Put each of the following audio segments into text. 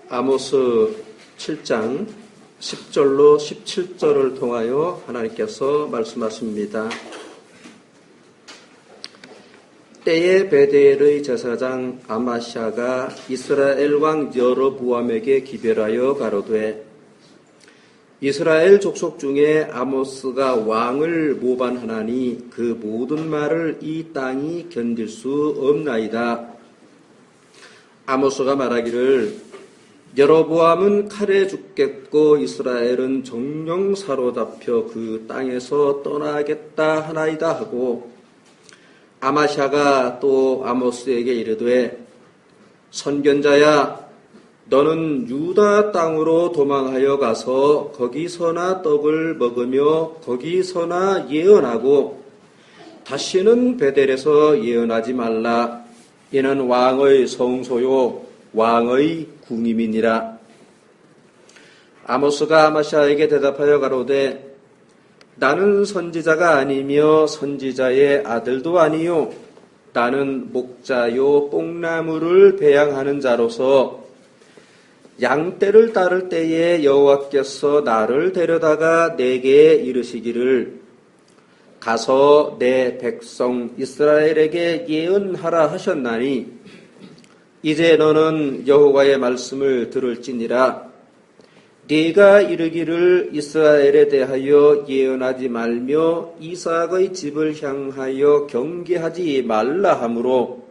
아모스 7장 10절로 17절을 통하여 하나님께서 말씀하십니다. 때에 베델의 제사장 아마샤가 이스라엘 왕 여로보암에게 기별하여 가로되 이스라엘 족속 중에 아모스가 왕을 모반하나니 그 모든 말을 이 땅이 견딜 수 없나이다. 아모스가 말하기를 여로보암은 칼에 죽겠고 이스라엘은 정령 사로잡혀 그 땅에서 떠나겠다 하나이다 하고 아마샤가 또 아모스에게 이르되 선견자야 너는 유다 땅으로 도망하여 가서 거기서나 떡을 먹으며 거기서나 예언하고 다시는 베델에서 예언하지 말라. 이는 왕의 성소요 왕의 궁임이니라. 아모스가 아마샤에게 대답하여 가로되 나는 선지자가 아니며 선지자의 아들도 아니요 나는 목자요 뽕나무를 배양하는 자로서 양떼를 따를 때에 여호와께서 나를 데려다가 내게 이르시기를 가서 내 백성 이스라엘에게 예언하라 하셨나니 이제 너는 여호와의 말씀을 들을지니라. 네가 이르기를 이스라엘에 대하여 예언하지 말며 이삭의 집을 향하여 경계하지 말라 하므로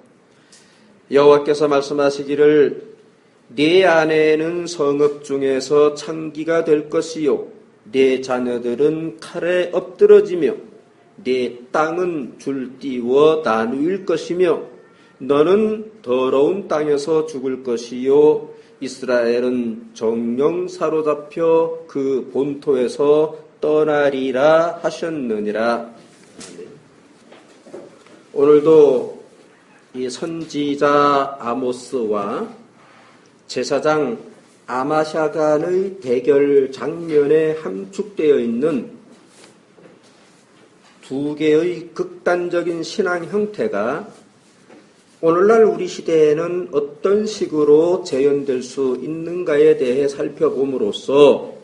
여호와께서 말씀하시기를 네 아내는 성읍 중에서 창기가 될 것이요 네 자녀들은 칼에 엎드러지며 네 땅은 줄띄워 나누일 것이며 너는 더러운 땅에서 죽을 것이요 이스라엘은 정령 사로잡혀 그 본토에서 떠나리라 하셨느니라. 오늘도 이 선지자 아모스와 제사장 아마샤 간의 대결 장면에 함축되어 있는 두 개의 극단적인 신앙 형태가 오늘날 우리 시대에는 어떤 식으로 재현될 수 있는가에 대해 살펴봄으로써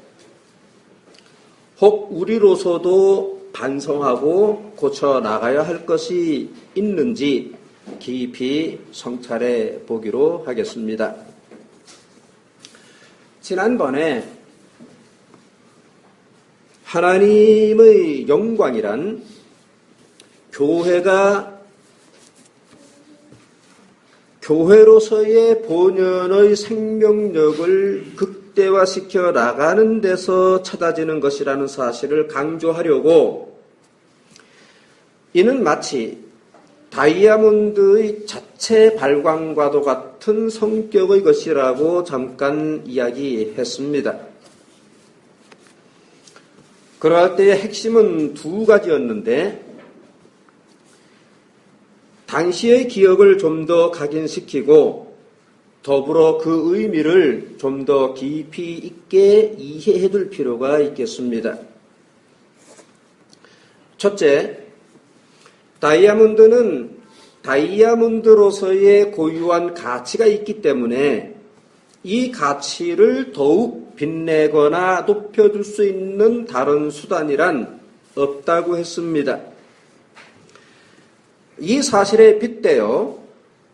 혹 우리로서도 반성하고 고쳐 나가야 할 것이 있는지 깊이 성찰해 보기로 하겠습니다. 지난번에 하나님의 영광이란 교회로서의 본연의 생명력을 극대화시켜 나가는 데서 찾아지는 것이라는 사실을 강조하려고 이는 마치 다이아몬드의 자체 발광과도 같은 성격의 것이라고 잠깐 이야기했습니다. 그러할 때의 핵심은 두 가지였는데 당시의 기억을 좀 더 각인시키고 더불어 그 의미를 좀 더 깊이 있게 이해해 둘 필요가 있겠습니다. 첫째, 다이아몬드는 다이아몬드로서의 고유한 가치가 있기 때문에 이 가치를 더욱 빛내거나 높여줄 수 있는 다른 수단이란 없다고 했습니다. 이 사실에 빗대어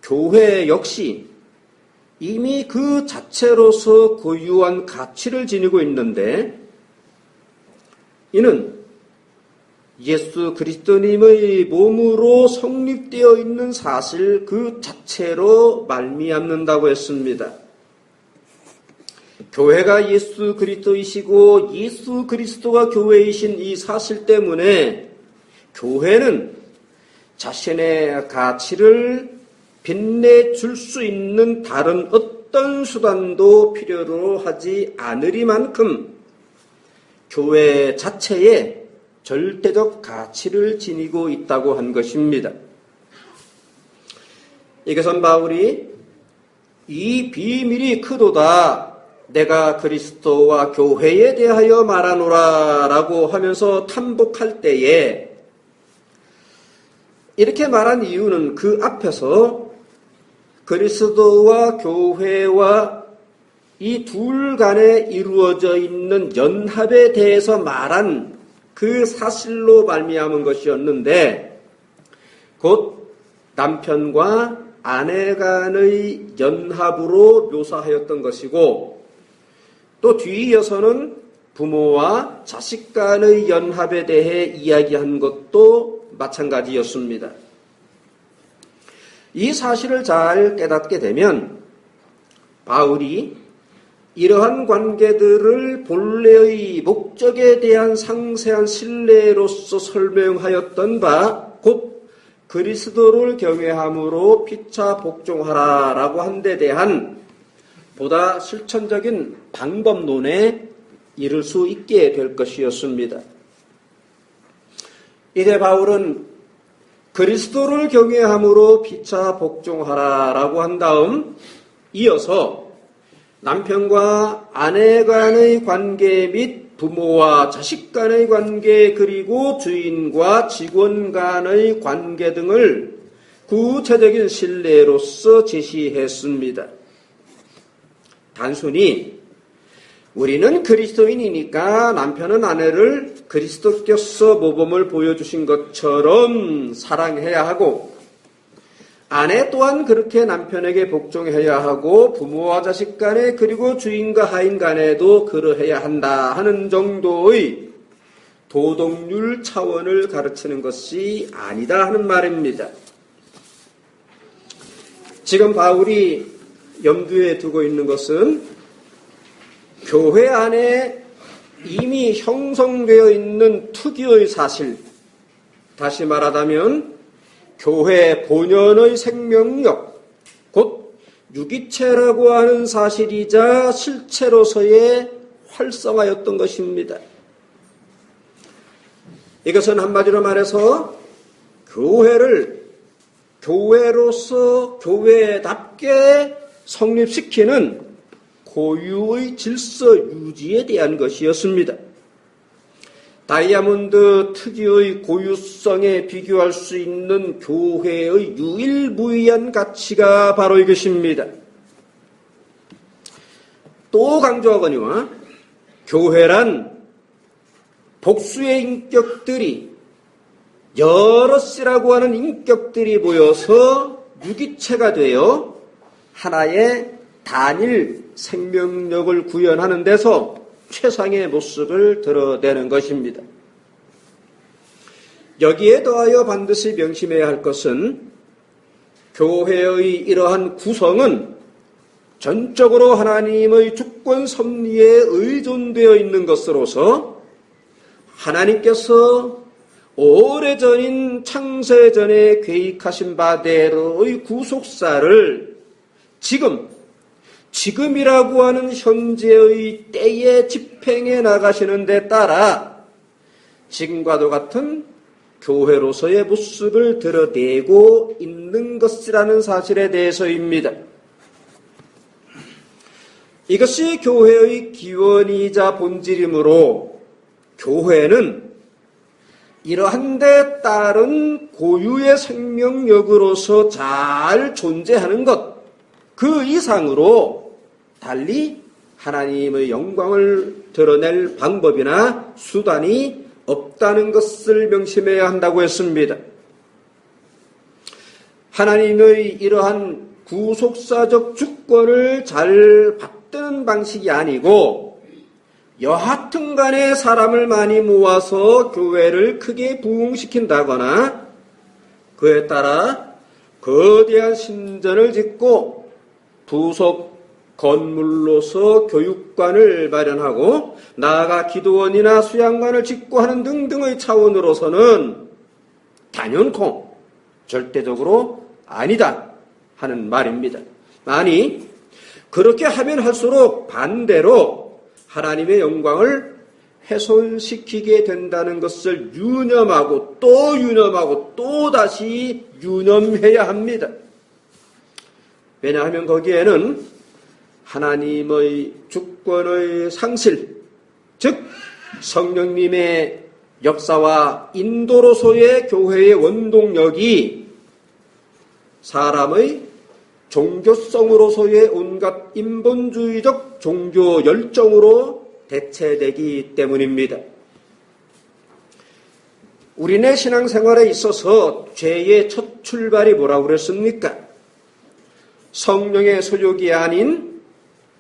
교회 역시 이미 그 자체로서 고유한 가치를 지니고 있는데 이는 예수 그리스도님의 몸으로 성립되어 있는 사실 그 자체로 말미암는다고 했습니다. 교회가 예수 그리스도이시고 예수 그리스도가 교회이신 이 사실 때문에 교회는 자신의 가치를 빛내줄 수 있는 다른 어떤 수단도 필요로 하지 않으리만큼 교회 자체에 절대적 가치를 지니고 있다고 한 것입니다. 이것은 바울이 이 비밀이 크도다 내가 그리스도와 교회에 대하여 말하노라 라고 하면서 탐복할 때에 이렇게 말한 이유는 그 앞에서 그리스도와 교회와 이 둘 간에 이루어져 있는 연합에 대해서 말한 그 사실로 말미암은 것이었는데, 곧 남편과 아내 간의 연합으로 묘사하였던 것이고, 또 뒤이어서는 부모와 자식 간의 연합에 대해 이야기한 것도 마찬가지였습니다. 이 사실을 잘 깨닫게 되면 바울이 이러한 관계들을 본래의 목적에 대한 상세한 신뢰로서 설명하였던 바, 곧 그리스도를 경외함으로 피차 복종하라라고 한 데 대한 보다 실천적인 방법론에 이를 수 있게 될 것이었습니다. 이제 바울은 그리스도를 경외함으로 피차 복종하라라고 한 다음 이어서 남편과 아내 간의 관계 및 부모와 자식 간의 관계, 그리고 주인과 직원 간의 관계 등을 구체적인 신뢰로서 제시했습니다. 단순히 우리는 그리스도인이니까 남편은 아내를 그리스도께서 모범을 보여주신 것처럼 사랑해야 하고, 아내 또한 그렇게 남편에게 복종해야 하고, 부모와 자식 간에 그리고 주인과 하인 간에도 그러해야 한다 하는 정도의 도덕률 차원을 가르치는 것이 아니다 하는 말입니다. 지금 바울이 염두에 두고 있는 것은 교회 안에 이미 형성되어 있는 특유의 사실, 다시 말하자면 교회 본연의 생명력, 곧 유기체라고 하는 사실이자 실체로서의 활성화였던 것입니다. 이것은 한마디로 말해서 교회를 교회로서 교회답게 성립시키는 고유의 질서 유지에 대한 것이었습니다. 다이아몬드 특유의 고유성에 비교할 수 있는 교회의 유일무이한 가치가 바로 이것입니다. 또 강조하거니와 교회란 복수의 인격들이, 여럿이라고 하는 인격들이 모여서 유기체가 되어 하나의 단일 생명력을 구현하는 데서 최상의 모습을 드러내는 것입니다. 여기에 더하여 반드시 명심해야 할 것은 교회의 이러한 구성은 전적으로 하나님의 주권 섭리에 의존되어 있는 것으로서 하나님께서 오래전인 창세전에 계획하신 바대로의 구속사를 지금이라고 하는 현재의 때에 집행해 나가시는 데 따라 지금과도 같은 교회로서의 모습을 드러내고 있는 것이라는 사실에 대해서입니다. 이것이 교회의 기원이자 본질이므로 교회는 이러한 데 따른 고유의 생명력으로서 잘 존재하는 것, 그 이상으로 달리 하나님의 영광을 드러낼 방법이나 수단이 없다는 것을 명심해야 한다고 했습니다. 하나님의 이러한 구속사적 주권을 잘 받드는 방식이 아니고 여하튼 간에 사람을 많이 모아서 교회를 크게 부흥시킨다거나 그에 따라 거대한 신전을 짓고 부속 건물로서 교육관을 마련하고 나아가 기도원이나 수양관을 짓고 하는 등등의 차원으로서는 단연코 절대적으로 아니다 하는 말입니다. 아니, 그렇게 하면 할수록 반대로 하나님의 영광을 훼손시키게 된다는 것을 유념하고 또 다시 유념해야 합니다. 왜냐하면 거기에는 하나님의 주권의 상실, 즉 성령님의 역사와 인도로서의 교회의 원동력이 사람의 종교성으로서의 온갖 마지막 인본주의적 종교 열정으로 대체되기 때문입니다. 우리네 신앙생활에 있어서 죄의 첫 출발이 뭐라고 그랬습니까? 성령의 소욕이 아닌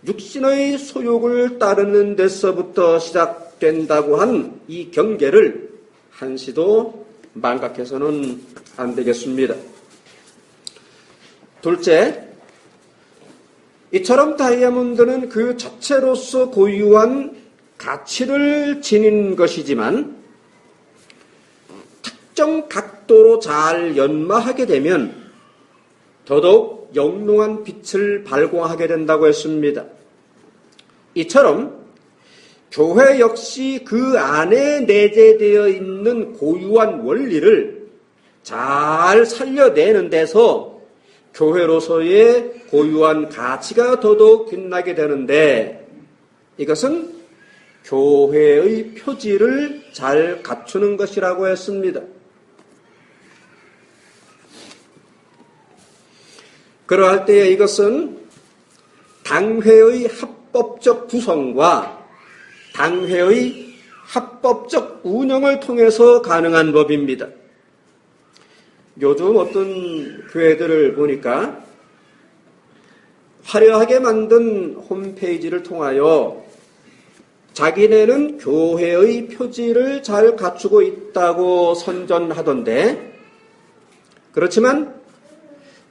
육신의 소욕을 따르는 데서부터 시작된다고 한 이 경계를 한시도 망각해서는 안 되겠습니다. 둘째, 이처럼 다이아몬드는 그 자체로서 고유한 가치를 지닌 것이지만 특정 각도로 잘 연마하게 되면 더더욱 영롱한 빛을 발광하게 된다고 했습니다. 이처럼 교회 역시 그 안에 내재되어 있는 고유한 원리를 잘 살려내는 데서 교회로서의 고유한 가치가 더더욱 빛나게 되는데, 이것은 교회의 표지를 잘 갖추는 것이라고 했습니다. 그러할 때에 이것은 당회의 합법적 구성과 당회의 합법적 운영을 통해서 가능한 법입니다. 요즘 어떤 교회들을 보니까 화려하게 만든 홈페이지를 통하여 자기네는 교회의 표지를 잘 갖추고 있다고 선전하던데, 그렇지만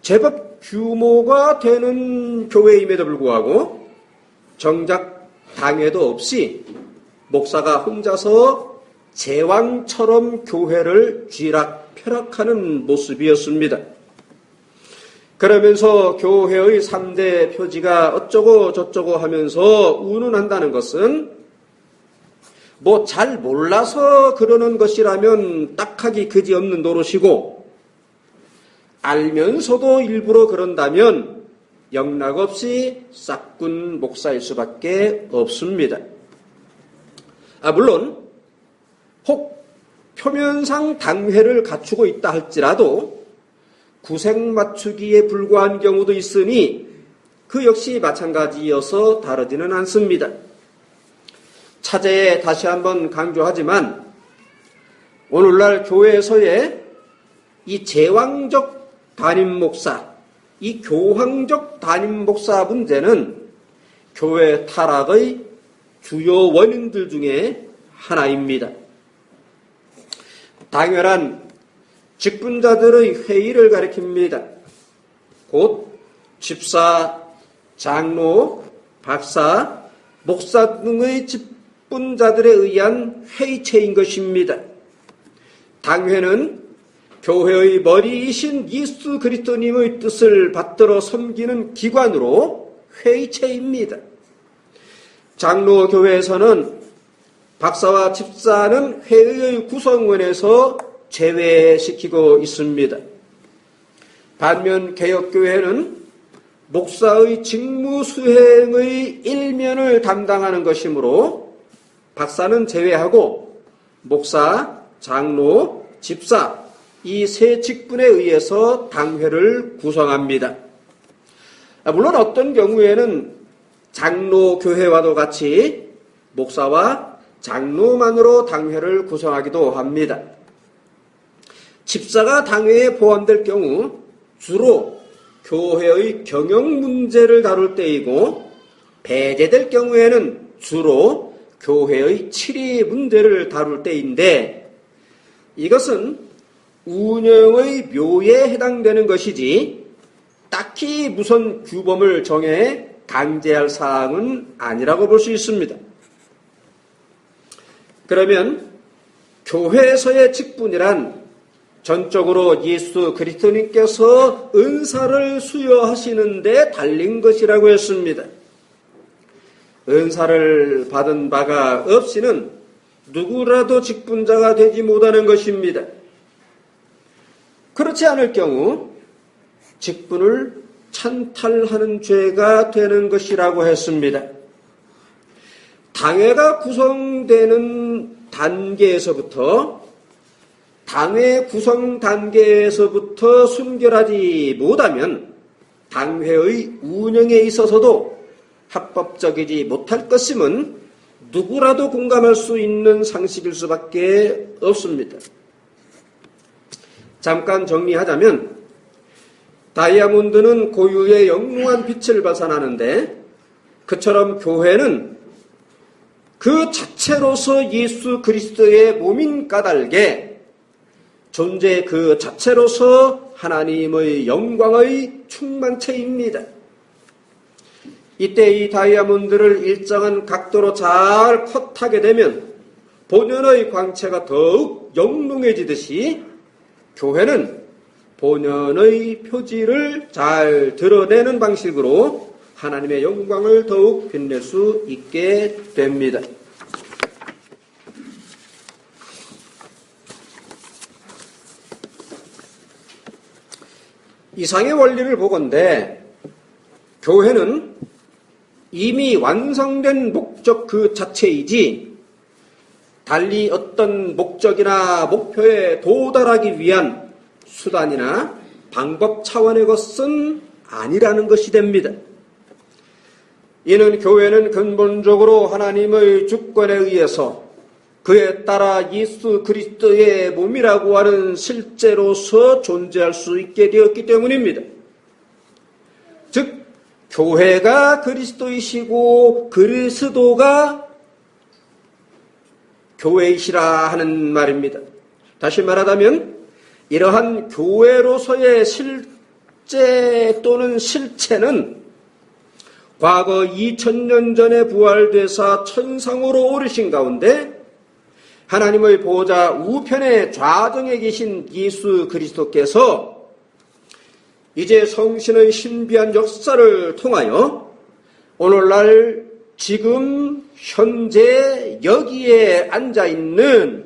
제법 규모가 되는 교회임에도 불구하고 정작 당회도 없이 목사가 혼자서 제왕처럼 교회를 쥐락펴락하는 모습이었습니다. 그러면서 교회의 3대 표지가 어쩌고 저쩌고 하면서 운운한다는 것은 뭐 잘 몰라서 그러는 것이라면 딱하기 그지없는 노릇이고, 알면서도 일부러 그런다면 영락없이 싹군 목사일 수밖에 없습니다. 물론 혹 표면상 당회를 갖추고 있다 할지라도 구색 맞추기에 불과한 경우도 있으니 그 역시 마찬가지여서 다르지는 않습니다. 차제에 다시 한번 강조하지만 오늘날 교회에서의 이 제왕적 담임 목사, 이 교황적 담임 목사 문제는 교회 타락의 주요 원인들 중에 하나입니다. 당연한 직분자들의 회의를 가리킵니다. 곧 집사, 장로, 박사, 목사 등의 직분자들에 의한 회의체인 것입니다. 당회는 교회의 머리이신 예수 그리스도님의 뜻을 받들어 섬기는 기관으로 회의체입니다. 장로 교회에서는 박사와 집사는 회의의 구성원에서 제외시키고 있습니다. 반면 개혁교회는 목사의 직무 수행의 일면을 담당하는 것이므로 박사는 제외하고 목사, 장로, 집사 이 세 직분에 의해서 당회를 구성합니다. 물론 어떤 경우에는 장로 교회와도 같이 목사와 장로만으로 당회를 구성하기도 합니다. 집사가 당회에 포함될 경우 주로 교회의 경영 문제를 다룰 때이고, 배제될 경우에는 주로 교회의 치리 문제를 다룰 때인데, 이것은 운영의 묘에 해당되는 것이지 딱히 무슨 규범을 정해 강제할 사항은 아니라고 볼 수 있습니다. 그러면 교회에서의 직분이란 전적으로 예수 그리스도님께서 은사를 수여하시는 데 달린 것이라고 했습니다. 은사를 받은 바가 없이는 누구라도 직분자가 되지 못하는 것입니다. 그렇지 않을 경우 직분을 찬탈하는 죄가 되는 것이라고 했습니다. 당회가 구성되는 단계에서부터, 당회 구성 단계에서부터 순결하지 못하면 당회의 운영에 있어서도 합법적이지 못할 것임은 누구라도 공감할 수 있는 상식일 수밖에 없습니다. 잠깐 정리하자면 다이아몬드는 고유의 영롱한 빛을 발산하는데 그처럼 교회는 그 자체로서 예수 그리스도의 몸인 까닭에 존재 그 자체로서 하나님의 영광의 충만체입니다. 이때 이 다이아몬드를 일정한 각도로 잘 컷하게 되면 본연의 광채가 더욱 영롱해지듯이 교회는 본연의 표지를 잘 드러내는 방식으로 하나님의 영광을 더욱 빛낼 수 있게 됩니다. 이상의 원리를 보건대 교회는 이미 완성된 목적 그 자체이지 달리 어떤 목적이나 목표에 도달하기 위한 수단이나 방법 차원의 것은 아니라는 것이 됩니다. 이는 교회는 근본적으로 하나님의 주권에 의해서 그에 따라 예수 그리스도의 몸이라고 하는 실제로서 존재할 수 있게 되었기 때문입니다. 즉 교회가 그리스도이시고 그리스도가 교회이시라 하는 말입니다. 다시 말하자면 이러한 교회로서의 실제 또는 실체는 과거 2000년 전에 부활되사 천상으로 오르신 가운데 하나님의 보좌 우편에 좌정에 계신 예수 그리스도께서 이제 성신의 신비한 역사를 통하여 오늘날 지금 현재 여기에 앉아있는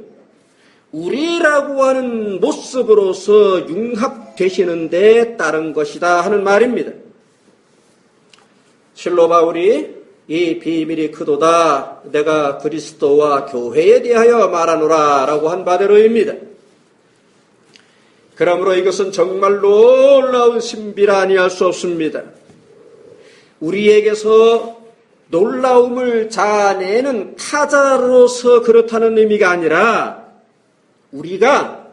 우리라고 하는 모습으로서 융합되시는 데 따른 것이다 하는 말입니다. 실로 바울이 이 비밀이 크도다 내가 그리스도와 교회에 대하여 말하노라 라고 한 바대로입니다. 그러므로 이것은 정말 놀라운 신비라 아니할 수 없습니다. 우리에게서 놀라움을 자아내는 타자로서 그렇다는 의미가 아니라 우리가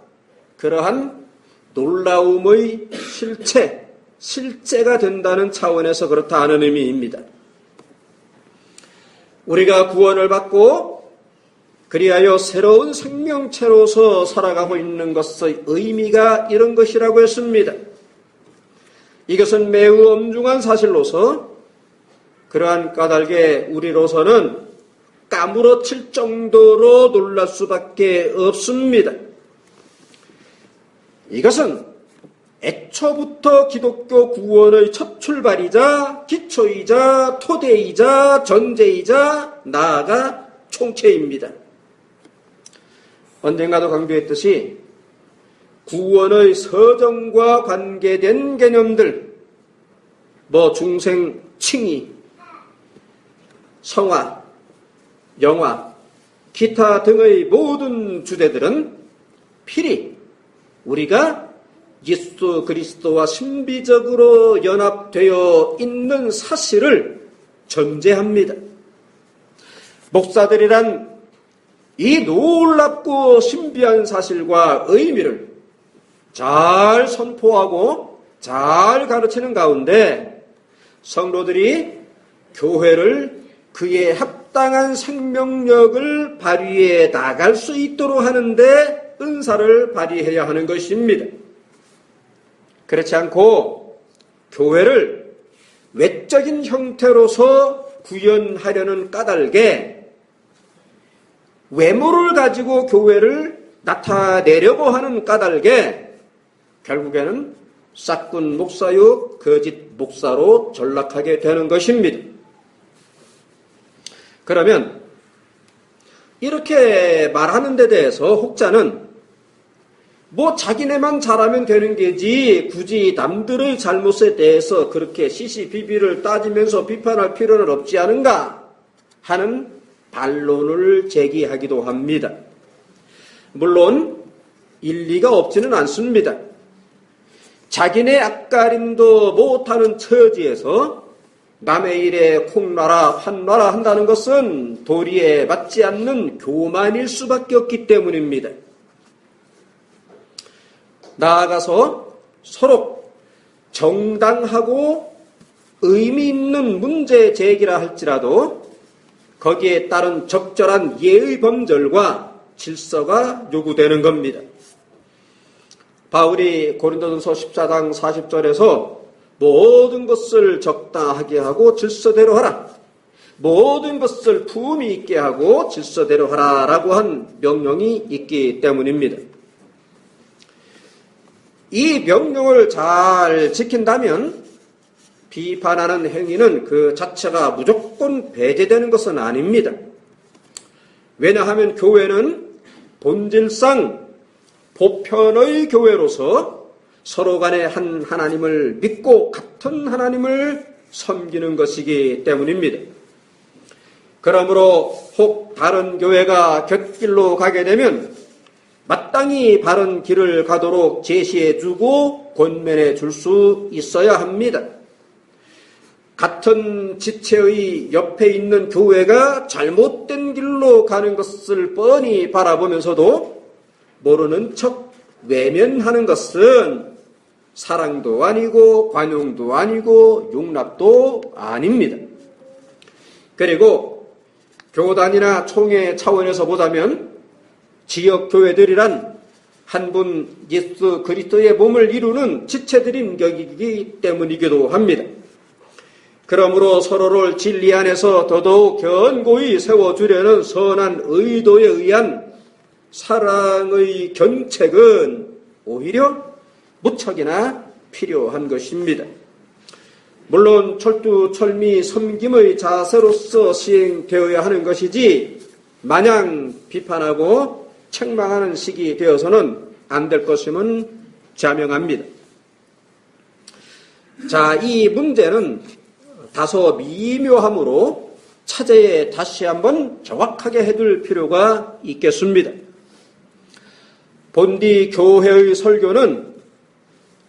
그러한 놀라움의 실제가 된다는 차원에서 그렇다 하는 의미입니다. 우리가 구원을 받고 그리하여 새로운 생명체로서 살아가고 있는 것의 의미가 이런 것이라고 했습니다. 이것은 매우 엄중한 사실로서 그러한 까닭에 우리로서는 까무러칠 정도로 놀랄 수밖에 없습니다. 이것은 애초부터 기독교 구원의 첫 출발이자 기초이자 토대이자 전제이자 나아가 총체입니다. 언젠가도 강조했듯이 구원의 서정과 관계된 개념들, 중생, 칭의, 성화, 영화, 기타 등의 모든 주제들은 필히 우리가 예수 그리스도와 신비적으로 연합되어 있는 사실을 전제합니다. 목사들이란 이 놀랍고 신비한 사실과 의미를 잘 선포하고 잘 가르치는 가운데 성도들이 교회를 그의 합당한 생명력을 발휘해 나갈 수 있도록 하는데 은사를 발휘해야 하는 것입니다. 그렇지 않고 교회를 외적인 형태로서 구현하려는 까닭에 외모를 가지고 교회를 나타내려고 하는 까닭에 결국에는 싹군 목사요 거짓 목사로 전락하게 되는 것입니다. 그러면 이렇게 말하는 데 대해서 혹자는 자기네만 잘하면 되는 게지 굳이 남들의 잘못에 대해서 그렇게 시시비비를 따지면서 비판할 필요는 없지 않은가 하는 반론을 제기하기도 합니다. 물론 일리가 없지는 않습니다. 자기네 앞가림도 못하는 처지에서 남의 일에 콩 놔라 판 놔라 한다는 것은 도리에 맞지 않는 교만일 수밖에 없기 때문입니다. 나아가서 서로 정당하고 의미 있는 문제 제기라 할지라도 거기에 따른 적절한 예의 범절과 질서가 요구되는 겁니다. 바울이 고린도전서 14장 40절에서 모든 것을 적당하게 하고 질서대로 하라. 모든 것을 품위 있게 하고 질서대로 하라 라고 한 명령이 있기 때문입니다. 이 명령을 잘 지킨다면 비판하는 행위는 그 자체가 무조건 배제되는 것은 아닙니다. 왜냐하면 교회는 본질상 보편의 교회로서 서로 간에 한 하나님을 믿고 같은 하나님을 섬기는 것이기 때문입니다. 그러므로 혹 다른 교회가 곁길로 가게 되면 마땅히 바른 길을 가도록 제시해주고 권면해 줄 수 있어야 합니다. 같은 지체의 옆에 있는 교회가 잘못된 길로 가는 것을 뻔히 바라보면서도 모르는 척 외면하는 것은 사랑도 아니고 관용도 아니고 용납도 아닙니다. 그리고 교단이나 총회 차원에서 보자면 지역 교회들이란 한 분 예수 그리스도의 몸을 이루는 지체들인 격이기 때문이기도 합니다. 그러므로 서로를 진리 안에서 더더욱 견고히 세워주려는 선한 의도에 의한 사랑의 견책은 오히려 무척이나 필요한 것입니다. 물론 철두철미 섬김의 자세로서 시행되어야 하는 것이지 마냥 비판하고 책망하는 식이 되어서는 안 될 것임은 자명합니다. 자, 이 문제는 다소 미묘하므로 차제에 다시 한번 정확하게 해둘 필요가 있겠습니다. 본디 교회의 설교는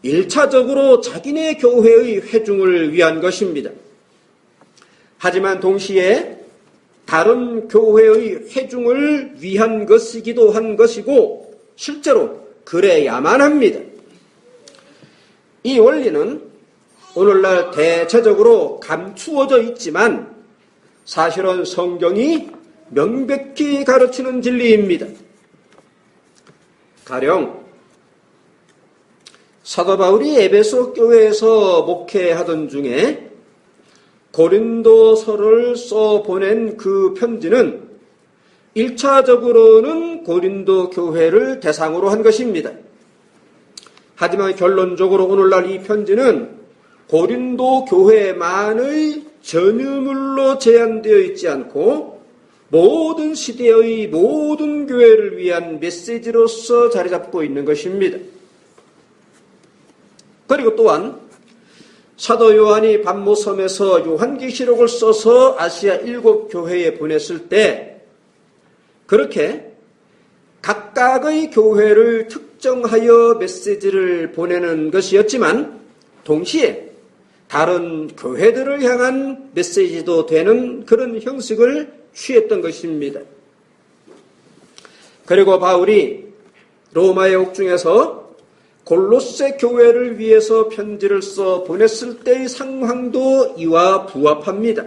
1차적으로 자기네 교회의 회중을 위한 것입니다. 하지만 동시에 다른 교회의 회중을 위한 것이기도 한 것이고 실제로 그래야만 합니다. 이 원리는 오늘날 대체적으로 감추어져 있지만 사실은 성경이 명백히 가르치는 진리입니다. 가령 사도 바울이 에베소 교회에서 목회하던 중에 고린도서를 써보낸 그 편지는 1차적으로는 고린도 교회를 대상으로 한 것입니다. 하지만 결론적으로 오늘날 이 편지는 고린도 교회만의 전유물로 제한되어 있지 않고 모든 시대의 모든 교회를 위한 메시지로서 자리 잡고 있는 것입니다. 그리고 또한 사도 요한이 반모섬에서 요한계시록을 써서 아시아 7교회에 보냈을 때 그렇게 각각의 교회를 특정하여 메시지를 보내는 것이었지만 동시에 다른 교회들을 향한 메시지도 되는 그런 형식을 취했던 것입니다. 그리고 바울이 로마의 옥중에서 골로새 교회를 위해서 편지를 써 보냈을 때의 상황도 이와 부합합니다.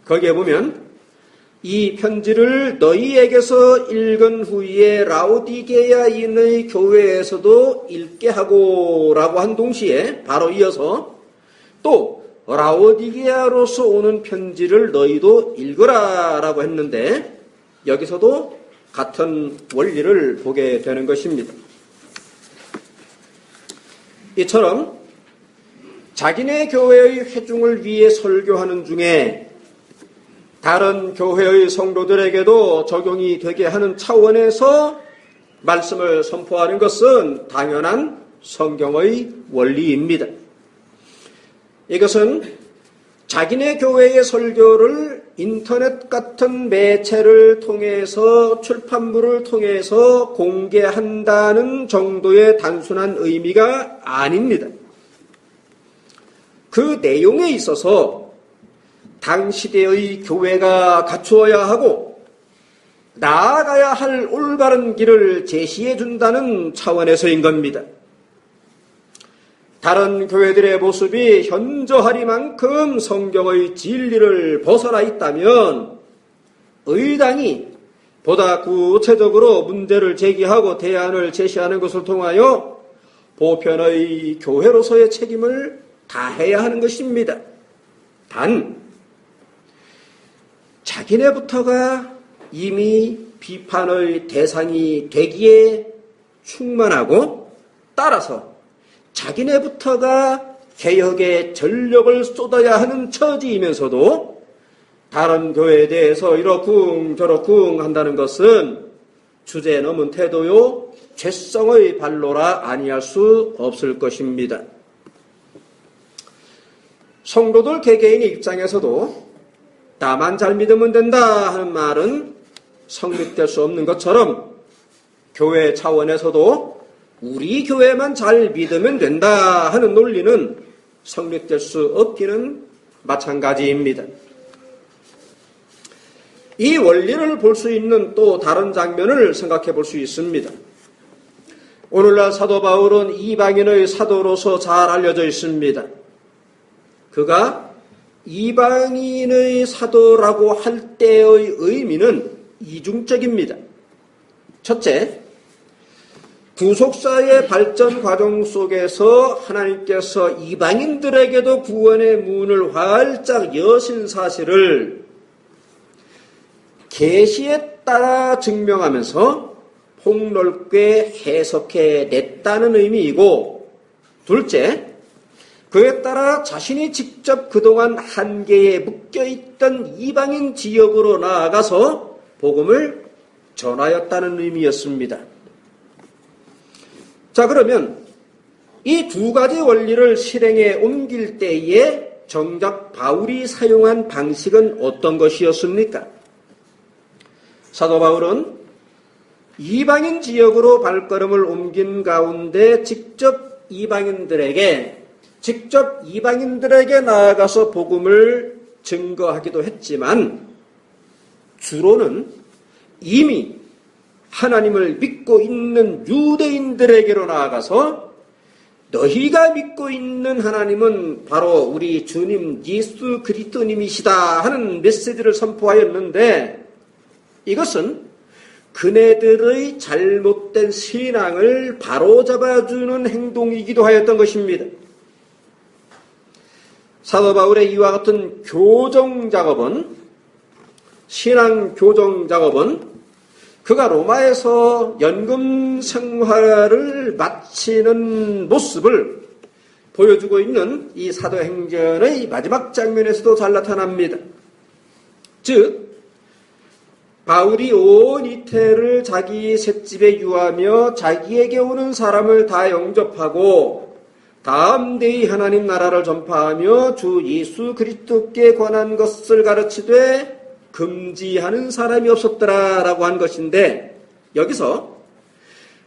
거기에 보면 이 편지를 너희에게서 읽은 후에 라오디게아인의 교회에서도 읽게 하고 라고 한 동시에 바로 이어서 또 라오디게아로서 오는 편지를 너희도 읽으라 라고 했는데 여기서도 같은 원리를 보게 되는 것입니다. 이처럼 자기네 교회의 회중을 위해 설교하는 중에 다른 교회의 성도들에게도 적용이 되게 하는 차원에서 말씀을 선포하는 것은 당연한 성경의 원리입니다. 이것은 자기네 교회의 설교를 인터넷 같은 매체를 통해서 출판물을 통해서 공개한다는 정도의 단순한 의미가 아닙니다. 그 내용에 있어서 당시대의 교회가 갖추어야 하고 나아가야 할 올바른 길을 제시해 준다는 차원에서인 겁니다. 다른 교회들의 모습이 현저하리만큼 성경의 진리를 벗어나 있다면 의당이 보다 구체적으로 문제를 제기하고 대안을 제시하는 것을 통하여 보편의 교회로서의 책임을 다해야 하는 것입니다. 단 자기네부터가 이미 비판의 대상이 되기에 충만하고 따라서 자기네부터가 개혁에 전력을 쏟아야 하는 처지이면서도 다른 교회에 대해서 이러쿵 저러쿵 한다는 것은 주제 넘은 태도요 죄성의 발로라 아니할 수 없을 것입니다. 성도들 개개인의 입장에서도 나만 잘 믿으면 된다 하는 말은 성립될 수 없는 것처럼 교회 차원에서도 우리 교회만 잘 믿으면 된다 하는 논리는 성립될 수 없기는 마찬가지입니다. 이 원리를 볼 수 있는 또 다른 장면을 생각해 볼 수 있습니다. 오늘날 사도 바울은 이방인의 사도로서 잘 알려져 있습니다. 그가 이방인의 사도라고 할 때의 의미는 이중적입니다. 첫째, 구속사의 발전 과정 속에서 하나님께서 이방인들에게도 구원의 문을 활짝 여신 사실을 계시에 따라 증명하면서 폭넓게 해석해 냈다는 의미이고, 둘째, 그에 따라 자신이 직접 그동안 한계에 묶여있던 이방인 지역으로 나아가서 복음을 전하였다는 의미였습니다. 자, 그러면 이 두 가지 원리를 실행에 옮길 때에 정작 바울이 사용한 방식은 어떤 것이었습니까? 사도 바울은 이방인 지역으로 발걸음을 옮긴 가운데 직접 이방인들에게 나아가서 복음을 증거하기도 했지만 주로는 이미 하나님을 믿고 있는 유대인들에게로 나아가서 너희가 믿고 있는 하나님은 바로 우리 주님 예수 그리스도님이시다 하는 메시지를 선포하였는데, 이것은 그네들의 잘못된 신앙을 바로잡아주는 행동이기도 하였던 것입니다. 사도 바울의 이와 같은 신앙 교정 작업은 그가 로마에서 연금 생활을 마치는 모습을 보여주고 있는 이 사도행전의 마지막 장면에서도 잘 나타납니다. 즉, 바울이 온 이태를 자기 셋집에 유하며 자기에게 오는 사람을 다 영접하고 담대히 하나님 나라를 전파하며 주 예수 그리스도께 관한 것을 가르치되 금지하는 사람이 없었더라라고 한 것인데, 여기서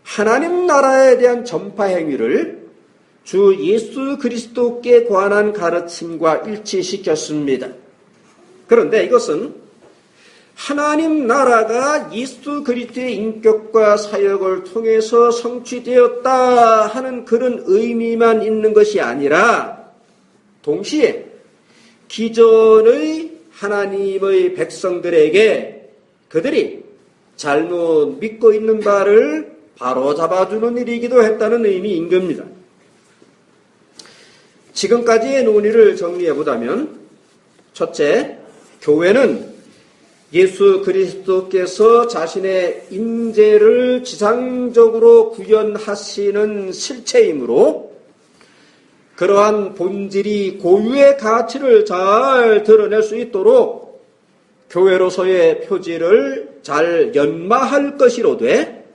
하나님 나라에 대한 전파 행위를 주 예수 그리스도께 관한 가르침과 일치시켰습니다. 그런데 이것은 하나님 나라가 예수 그리스도의 인격과 사역을 통해서 성취되었다 하는 그런 의미만 있는 것이 아니라 동시에 기존의 하나님의 백성들에게 그들이 잘못 믿고 있는 바를 바로잡아주는 일이기도 했다는 의미인 겁니다. 지금까지의 논의를 정리해보자면, 첫째, 교회는 예수 그리스도께서 자신의 임재를 지상적으로 구현하시는 실체이므로 그러한 본질이 고유의 가치를 잘 드러낼 수 있도록 교회로서의 표지를 잘 연마할 것이로되,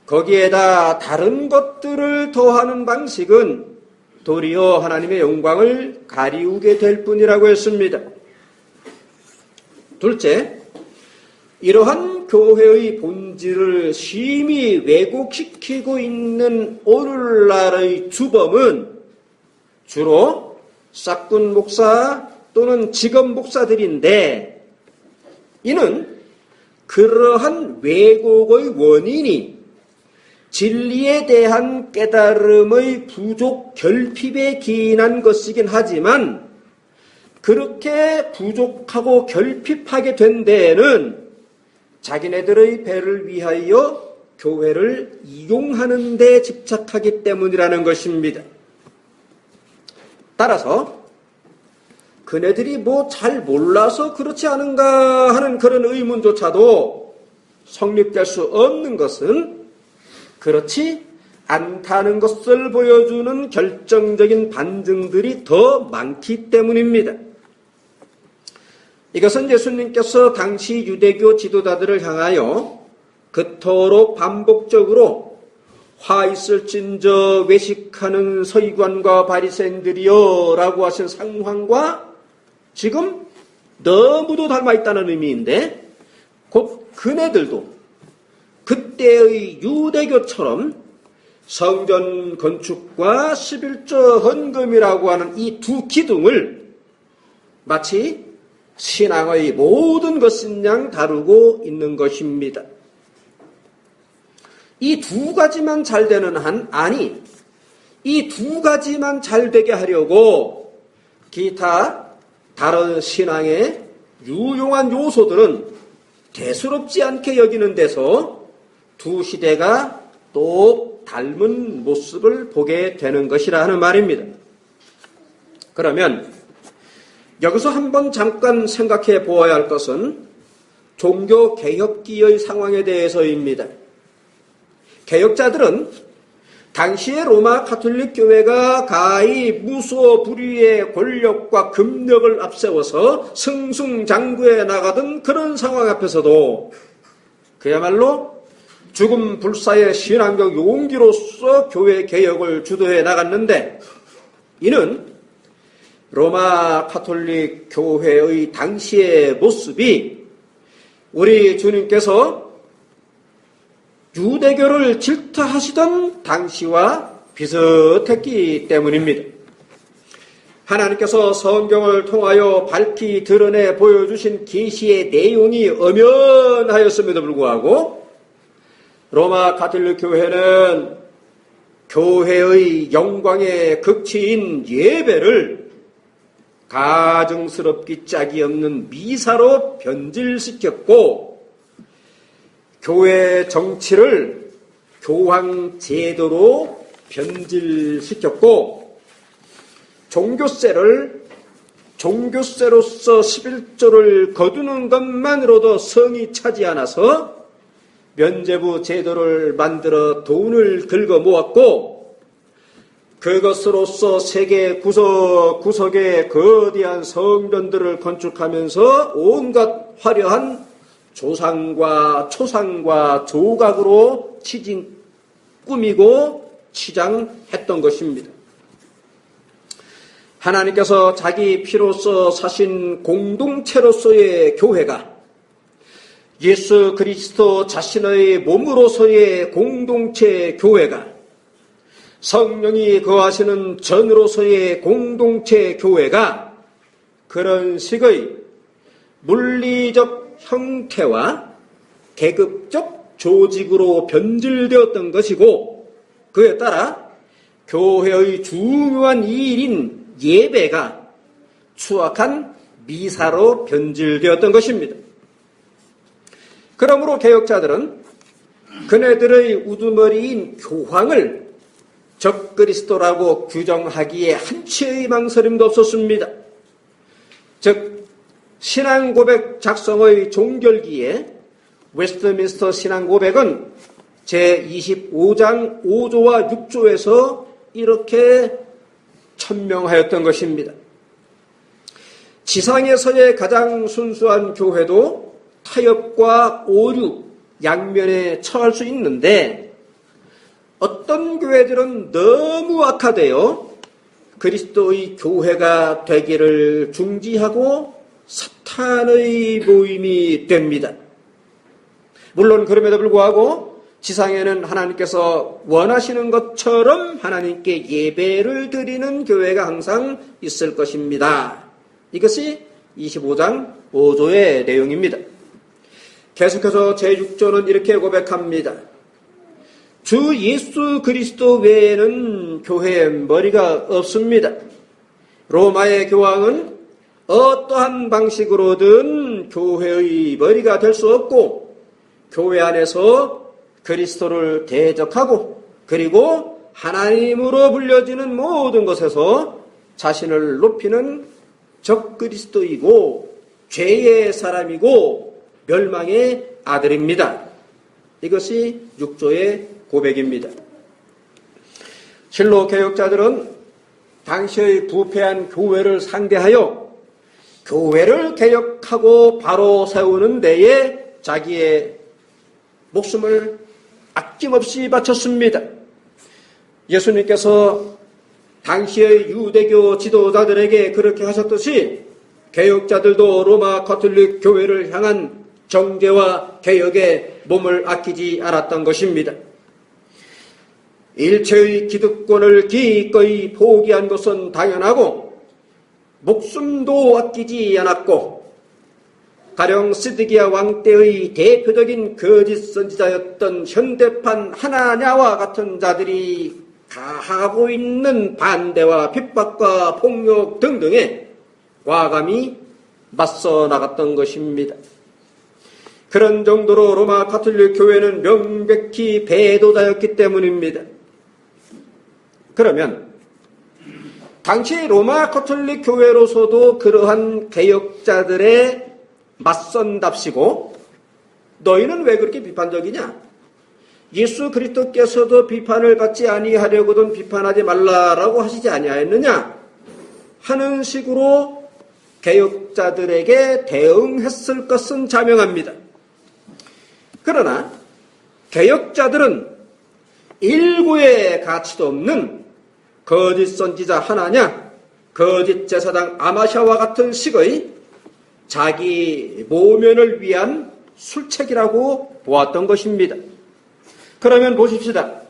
거기에다 다른 것들을 더하는 방식은 도리어 하나님의 영광을 가리우게 될 뿐이라고 했습니다. 둘째, 이러한 교회의 본질을 심히 왜곡시키고 있는 오늘날의 주범은 주로 싹군 목사 또는 직업 목사들인데, 이는 그러한 왜곡의 원인이 진리에 대한 깨달음의 부족 결핍에 기인한 것이긴 하지만, 그렇게 부족하고 결핍하게 된 데에는 자기네들의 배를 위하여 교회를 이용하는 데 집착하기 때문이라는 것입니다. 따라서 그네들이 뭐 잘 몰라서 그렇지 않은가 하는 그런 의문조차도 성립될 수 없는 것은 그렇지 않다는 것을 보여주는 결정적인 반증들이 더 많기 때문입니다. 이것은 예수님께서 당시 유대교 지도자들을 향하여 그토록 반복적으로 화 있을진저 외식하는 서기관과 바리새인들이여 라고 하신 상황과 지금 너무도 닮아있다는 의미인데, 곧 그네들도 그때의 유대교처럼 성전 건축과 11조 헌금이라고 하는 이 두 기둥을 마치 신앙의 모든 것인 양 다루고 있는 것입니다. 이 두 가지만 잘 되는 이 두 가지만 잘 되게 하려고 기타 다른 신앙의 유용한 요소들은 대수롭지 않게 여기는 데서 두 시대가 또 닮은 모습을 보게 되는 것이라 하는 말입니다. 그러면 여기서 한번 잠깐 생각해 보아야 할 것은 종교 개혁기의 상황에 대해서입니다. 개혁자들은 당시의 로마 가톨릭 교회가 가히 무소불위의 권력과 금력을 앞세워서 승승장구해 나가던 그런 상황 앞에서도 그야말로 죽음 불사의 신앙적 용기로서 교회 개혁을 주도해 나갔는데, 이는 로마 가톨릭 교회의 당시의 모습이 우리 주님께서 유대교를 질타하시던 당시와 비슷했기 때문입니다. 하나님께서 성경을 통하여 밝히 드러내 보여주신 계시의 내용이 엄연하였음에도 불구하고 로마 가톨릭 교회는 교회의 영광의 극치인 예배를 가증스럽기 짝이 없는 미사로 변질시켰고, 교회 정치를 교황 제도로 변질시켰고, 종교세로서 11조를 거두는 것만으로도 성이 차지 않아서 면제부 제도를 만들어 돈을 긁어 모았고, 그것으로서 세계 구석구석에 거대한 성전들을 건축하면서 온갖 화려한 조상과 초상과 조각으로 꾸미고 치장했던 것입니다. 하나님께서 자기 피로서 사신 공동체로서의 교회가 예수 그리스도 자신의 몸으로서의 공동체 교회가 성령이 거하시는 전으로서의 공동체 교회가 그런 식의 물리적 형태와 계급적 조직으로 변질되었던 것이고, 그에 따라 교회의 중요한 일인 예배가 추악한 미사로 변질되었던 것입니다. 그러므로 개혁자들은 그네들의 우두머리인 교황을 적그리스도라고 규정하기에 한치의 망설임도 없었습니다. 즉 신앙고백 작성의 종결기에 웨스트민스터 신앙고백은 제25장 5조와 6조에서 이렇게 천명하였던 것입니다. 지상에서의 가장 순수한 교회도 타협과 오류, 양면에 처할 수 있는데, 어떤 교회들은 너무 악화되어 그리스도의 교회가 되기를 중지하고 사탄의 모임이 됩니다. 물론 그럼에도 불구하고 지상에는 하나님께서 원하시는 것처럼 하나님께 예배를 드리는 교회가 항상 있을 것입니다. 이것이 25장 5조의 내용입니다. 계속해서 제6조는 이렇게 고백합니다. 주 예수 그리스도 외에는 교회의 머리가 없습니다. 로마의 교황은 어떠한 방식으로든 교회의 머리가 될 수 없고 교회 안에서 그리스도를 대적하고 그리고 하나님으로 불려지는 모든 것에서 자신을 높이는 적그리스도이고 죄의 사람이고 멸망의 아들입니다. 이것이 6조의 고백입니다. 실로 개혁자들은 당시의 부패한 교회를 상대하여 교회를 개혁하고 바로 세우는 데에 자기의 목숨을 아낌없이 바쳤습니다. 예수님께서 당시의 유대교 지도자들에게 그렇게 하셨듯이 개혁자들도 로마 가톨릭 교회를 향한 정죄와 개혁에 몸을 아끼지 않았던 것입니다. 일체의 기득권을 기꺼이 포기한 것은 당연하고 목숨도 아끼지 않았고 가령 시드기야 왕 때의 대표적인 거짓 선지자였던 현대판 하나냐와 같은 자들이 가하고 있는 반대와 핍박과 폭력 등등에 과감히 맞서 나갔던 것입니다. 그런 정도로 로마 가톨릭 교회는 명백히 배도자였기 때문입니다. 그러면 당시 로마 가톨릭 교회로서도 그러한 개혁자들의 맞선답시고 너희는 왜 그렇게 비판적이냐? 예수 그리스도께서도 비판을 받지 아니하려거든 비판하지 말라라고 하시지 아니하였느냐? 하는 식으로 개혁자들에게 대응했을 것은 자명합니다. 그러나 개혁자들은 일구의 가치도 없는 거짓 선지자 하나냐, 거짓 제사장 아마샤와 같은 식의 자기 모면을 위한 술책이라고 보았던 것입니다. 그러면 보십시다.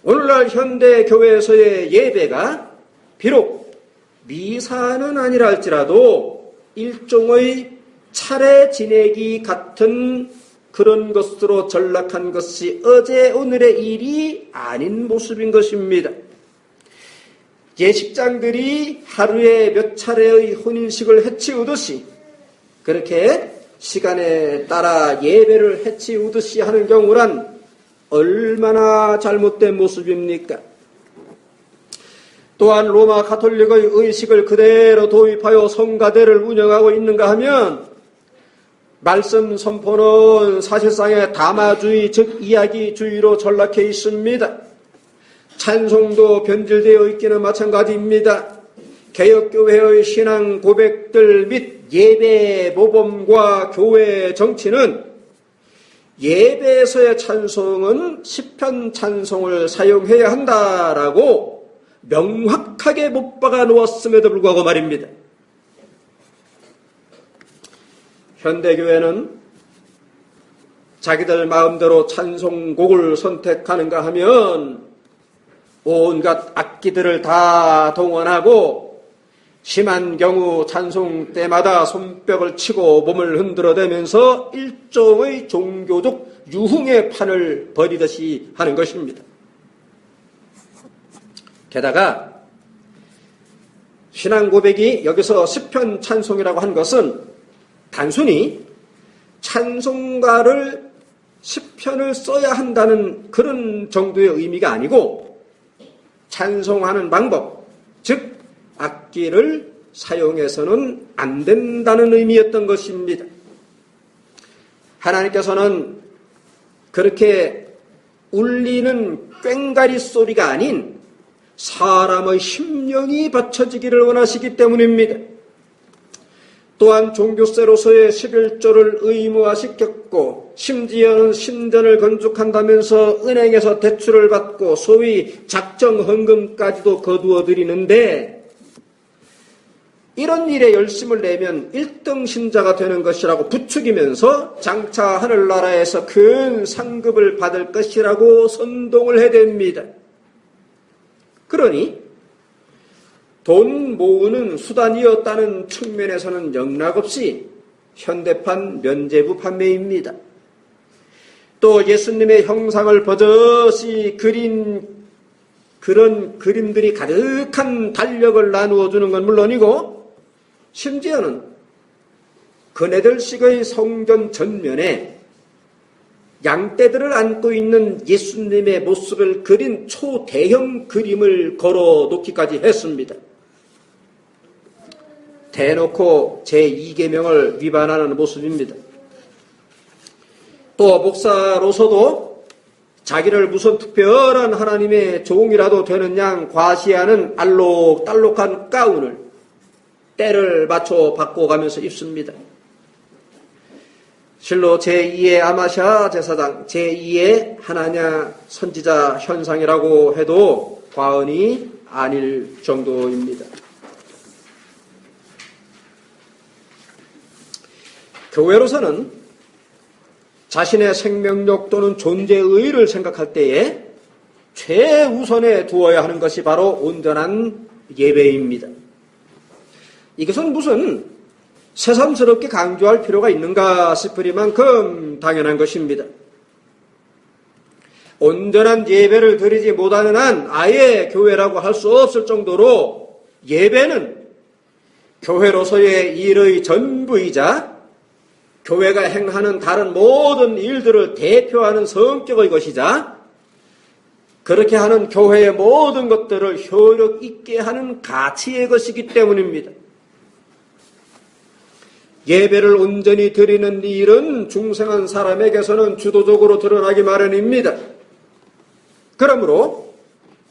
오늘날 현대 교회에서의 예배가 비록 미사는 아니라 할지라도 일종의 차례 지내기 같은 그런 것으로 전락한 것이 어제 오늘의 일이 아닌 모습인 것입니다. 예식장들이 하루에 몇 차례의 혼인식을 해치우듯이 그렇게 시간에 따라 예배를 해치우듯이 하는 경우란 얼마나 잘못된 모습입니까? 또한 로마 가톨릭의 의식을 그대로 도입하여 성가대를 운영하고 있는가 하면 말씀 선포는 사실상의 담화주의 즉 이야기주의로 전락해 있습니다. 찬송도 변질되어 있기는 마찬가지입니다. 개혁교회의 신앙 고백들 및 예배 모범과 교회 정치는 예배에서의 찬송은 시편 찬송을 사용해야 한다라고 명확하게 못 박아 놓았음에도 불구하고 말입니다. 현대교회는 자기들 마음대로 찬송곡을 선택하는가 하면 온갖 악기들을 다 동원하고 심한 경우 찬송 때마다 손뼉을 치고 몸을 흔들어대면서 일종의 종교적 유흥의 판을 벌이듯이 하는 것입니다. 게다가 신앙 고백이 여기서 시편 찬송이라고 한 것은 단순히 찬송가를 시편을 써야 한다는 그런 정도의 의미가 아니고 찬송하는 방법, 즉 악기를 사용해서는 안 된다는 의미였던 것입니다. 하나님께서는 그렇게 울리는 꽹가리 소리가 아닌 사람의 심령이 받쳐지기를 원하시기 때문입니다. 또한 종교세로서의 11조를 의무화시켰고 심지어는 신전을 건축한다면서 은행에서 대출을 받고 소위 작정헌금까지도 거두어 드리는데 이런 일에 열심을 내면 1등 신자가 되는 것이라고 부추기면서 장차 하늘나라에서 큰 상급을 받을 것이라고 선동을 해댑니다. 그러니 돈 모으는 수단이었다는 측면에서는 영락없이 현대판 면죄부 판매입니다. 또 예수님의 형상을 버젓이 그린 그런 그림들이 가득한 달력을 나누어 주는 건 물론이고 심지어는 그네들식의 성전 전면에 양떼들을 안고 있는 예수님의 모습을 그린 초대형 그림을 걸어 놓기까지 했습니다. 대놓고 제2계명을 위반하는 모습입니다. 또 목사로서도 자기를 무슨 특별한 하나님의 종이라도 되는 양 과시하는 알록달록한 가운을 때를 맞춰 바꿔가면서 입습니다. 실로 제2의 아마샤 제사장, 제2의 하나냐 선지자 현상이라고 해도 과언이 아닐 정도입니다. 교회로서는 자신의 생명력 또는 존재의의를 생각할 때에 최우선에 두어야 하는 것이 바로 온전한 예배입니다. 이것은 무슨 새삼스럽게 강조할 필요가 있는가 싶으리만큼 당연한 것입니다. 온전한 예배를 드리지 못하는 한 아예 교회라고 할 수 없을 정도로 예배는 교회로서의 일의 전부이자 교회가 행하는 다른 모든 일들을 대표하는 성격의 것이자 그렇게 하는 교회의 모든 것들을 효력 있게 하는 가치의 것이기 때문입니다. 예배를 온전히 드리는 일은 중생한 사람에게서는 주도적으로 드러나기 마련입니다. 그러므로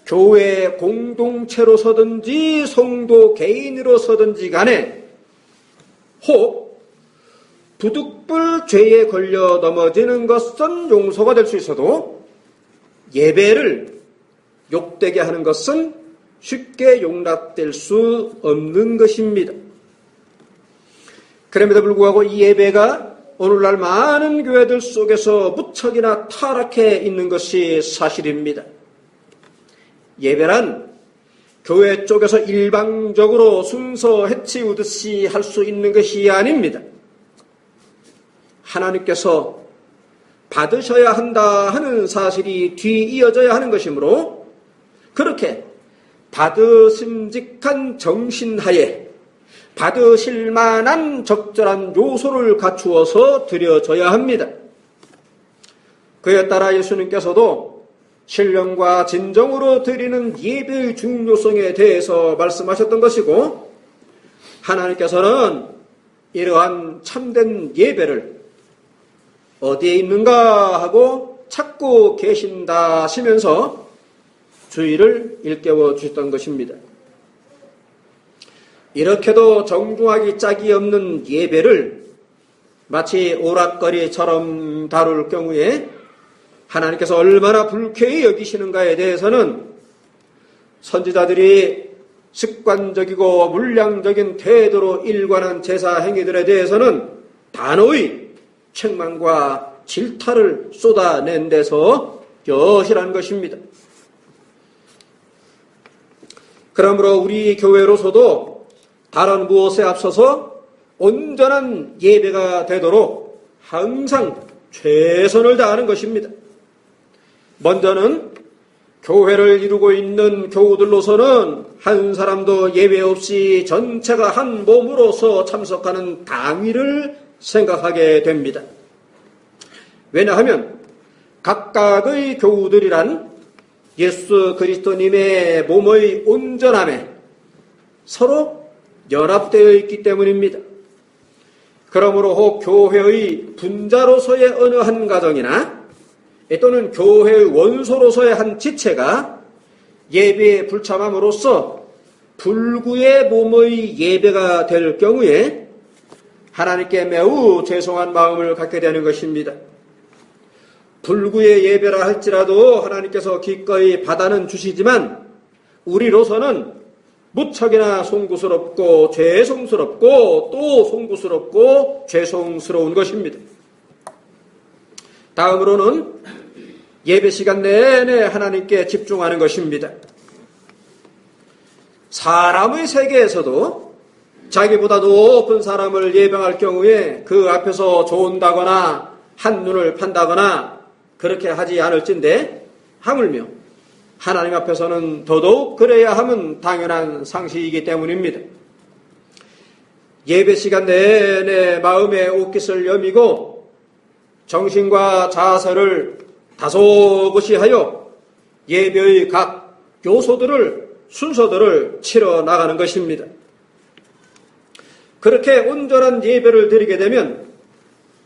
교회 공동체로서든지 성도 개인으로서든지 간에 혹 부득불 죄에 걸려 넘어지는 것은 용서가 될 수 있어도 예배를 욕되게 하는 것은 쉽게 용납될 수 없는 것입니다. 그럼에도 불구하고 이 예배가 오늘날 많은 교회들 속에서 무척이나 타락해 있는 것이 사실입니다. 예배란 교회 쪽에서 일방적으로 순서 해치우듯이 할 수 있는 것이 아닙니다. 하나님께서 받으셔야 한다 하는 사실이 뒤이어져야 하는 것이므로 그렇게 받으심직한 정신하에 받으실 만한 적절한 요소를 갖추어서 드려져야 합니다. 그에 따라 예수님께서도 신령과 진정으로 드리는 예배의 중요성에 대해서 말씀하셨던 것이고 하나님께서는 이러한 참된 예배를 어디에 있는가 하고 찾고 계신다 하시면서 주의를 일깨워 주셨던 것입니다. 이렇게도 정중하기 짝이 없는 예배를 마치 오락거리처럼 다룰 경우에 하나님께서 얼마나 불쾌히 여기시는가에 대해서는 선지자들이 습관적이고 물량적인 태도로 일관한 제사 행위들에 대해서는 단호히 책망과 질타를 쏟아낸 데서 여실한 것입니다. 그러므로 우리 교회로서도 다른 무엇에 앞서서 온전한 예배가 되도록 항상 최선을 다하는 것입니다. 먼저는 교회를 이루고 있는 교우들로서는 한 사람도 예외 없이 전체가 한 몸으로서 참석하는 당위를 생각하게 됩니다. 왜냐하면 각각의 교우들이란 예수 그리스도님의 몸의 온전함에 서로 연합되어 있기 때문입니다. 그러므로 혹 교회의 분자로서의 어느 한 가정이나 또는 교회의 원소로서의 한 지체가 예배에 불참함으로써 불구의 몸의 예배가 될 경우에 하나님께 매우 죄송한 마음을 갖게 되는 것입니다. 불구의 예배라 할지라도 하나님께서 기꺼이 받아는 주시지만 우리로서는 무척이나 송구스럽고 죄송스럽고 또 송구스럽고 죄송스러운 것입니다. 다음으로는 예배 시간 내내 하나님께 집중하는 것입니다. 사람의 세계에서도 자기보다 높은 사람을 예배할 경우에 그 앞에서 좋은다거나 한눈을 판다거나 그렇게 하지 않을진데 하물며 하나님 앞에서는 더더욱 그래야 함은 당연한 상식이기 때문입니다. 예배 시간 내내 마음의 옷깃을 여미고 정신과 자세를 다소곳이 하여 예배의 각 요소들을 순서들을 치러 나가는 것입니다. 그렇게 온전한 예배를 드리게 되면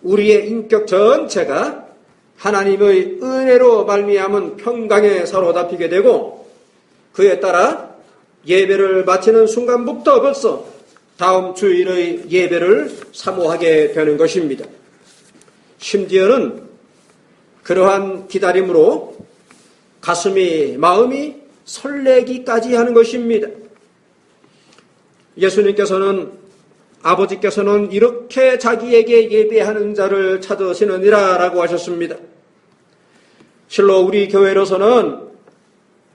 우리의 인격 전체가 하나님의 은혜로 말미암은 평강에 사로잡히게 되고 그에 따라 예배를 마치는 순간부터 벌써 다음 주일의 예배를 사모하게 되는 것입니다. 심지어는 그러한 기다림으로 가슴이 마음이 설레기까지 하는 것입니다. 예수님께서는 아버지께서는 이렇게 자기에게 예배하는 자를 찾으시느니라 라고 하셨습니다. 실로 우리 교회로서는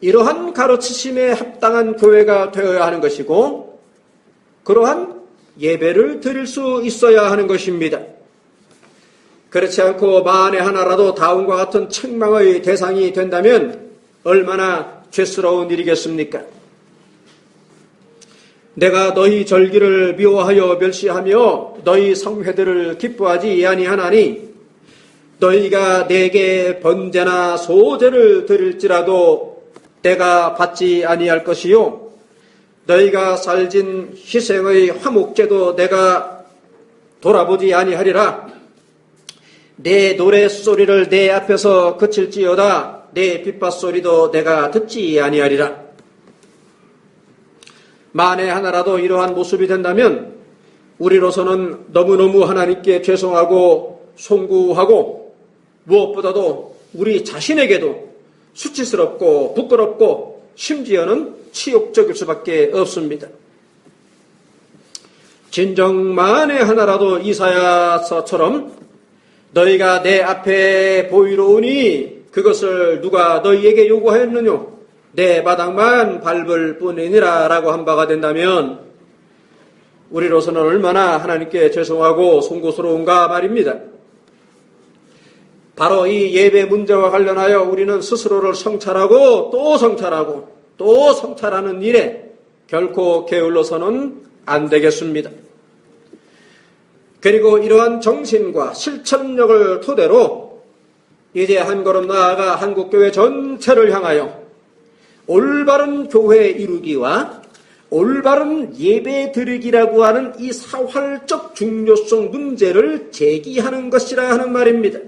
이러한 가르치심에 합당한 교회가 되어야 하는 것이고 그러한 예배를 드릴 수 있어야 하는 것입니다. 그렇지 않고 만에 하나라도 다음과 같은 책망의 대상이 된다면 얼마나 죄스러운 일이겠습니까? 내가 너희 절기를 미워하여 멸시하며 너희 성회들을 기뻐하지 아니하나니 너희가 내게 번제나 소제를 드릴지라도 내가 받지 아니할 것이요 너희가 살진 희생의 화목제도 내가 돌아보지 아니하리라. 내 노랫소리를 내 앞에서 그칠지어다 내 빗밭소리도 내가 듣지 아니하리라. 만에 하나라도 이러한 모습이 된다면 우리로서는 너무너무 하나님께 죄송하고 송구하고 무엇보다도 우리 자신에게도 수치스럽고 부끄럽고 심지어는 치욕적일 수밖에 없습니다. 진정 만에 하나라도 이사야서처럼 너희가 내 앞에 보이로우니 그것을 누가 너희에게 요구하였느뇨 내 바닥만 밟을 뿐이니라 라고 한 바가 된다면 우리로서는 얼마나 하나님께 죄송하고 송구스러운가 말입니다. 바로 이 예배 문제와 관련하여 우리는 스스로를 성찰하고 또 성찰하고 또 성찰하는 일에 결코 게을러서는 안 되겠습니다. 그리고 이러한 정신과 실천력을 토대로 이제 한 걸음 나아가 한국교회 전체를 향하여 올바른 교회 이루기와 올바른 예배 드리기라고 하는 이 사활적 중요성 문제를 제기하는 것이라 하는 말입니다.